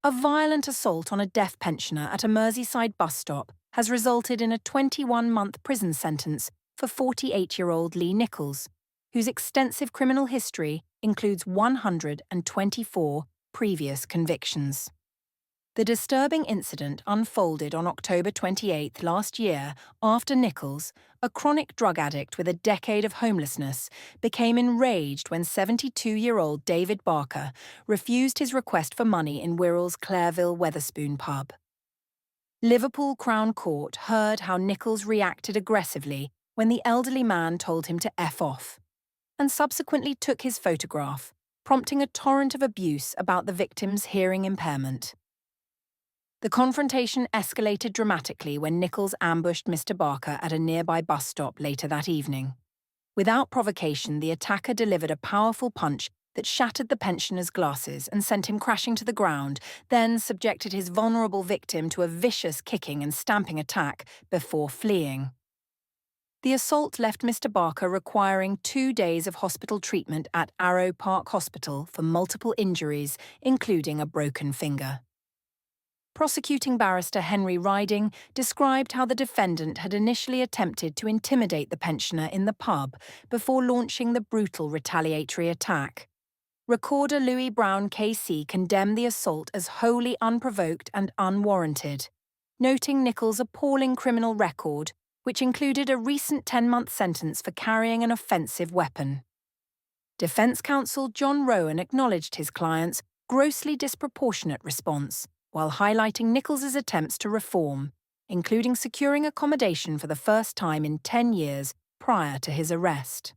A violent assault on a deaf pensioner at a Merseyside bus stop has resulted in a 21-month prison sentence for 48-year-old Lee Nichols, whose extensive criminal history includes 124 previous convictions. The disturbing incident unfolded on October 28 last year after Nichols, a chronic drug addict with a decade of homelessness, became enraged when 72-year-old David Barker refused his request for money in Wirral's Clareville Wetherspoon pub. Liverpool Crown Court heard how Nichols reacted aggressively when the elderly man told him to F off, and subsequently took his photograph, prompting a torrent of abuse about the victim's hearing impairment. The confrontation escalated dramatically when Nichols ambushed Mr. Barker at a nearby bus stop later that evening. Without provocation, the attacker delivered a powerful punch that shattered the pensioner's glasses and sent him crashing to the ground, then subjected his vulnerable victim to a vicious kicking and stamping attack before fleeing. The assault left Mr. Barker requiring 2 days of hospital treatment at Arrow Park Hospital for multiple injuries, including a broken finger. Prosecuting barrister Henry Riding described how the defendant had initially attempted to intimidate the pensioner in the pub before launching the brutal retaliatory attack. Recorder Louis Brown KC condemned the assault as wholly unprovoked and unwarranted, noting Nichols' appalling criminal record, which included a recent 10-month sentence for carrying an offensive weapon. Defense counsel John Rowan acknowledged his client's grossly disproportionate response, while highlighting Nichols' attempts to reform, including securing accommodation for the first time in 10 years prior to his arrest.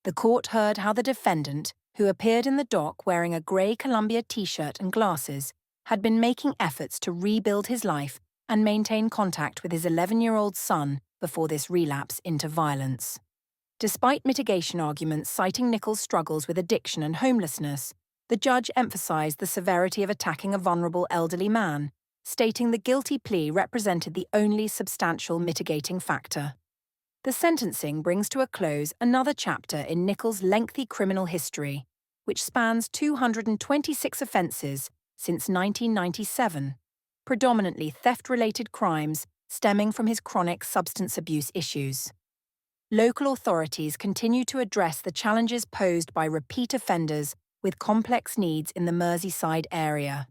The court heard how the defendant, who appeared in the dock wearing a grey Columbia t-shirt and glasses, had been making efforts to rebuild his life and maintain contact with his 11-year-old son before this relapse into violence. Despite mitigation arguments citing Nichols' struggles with addiction and homelessness, the judge emphasized the severity of attacking a vulnerable elderly man, stating the guilty plea represented the only substantial mitigating factor. The sentencing brings to a close another chapter in Nichols' lengthy criminal history, which spans 226 offences since 1997, predominantly theft-related crimes stemming from his chronic substance abuse issues. Local authorities continue to address the challenges posed by repeat offenders with complex needs in the Merseyside area.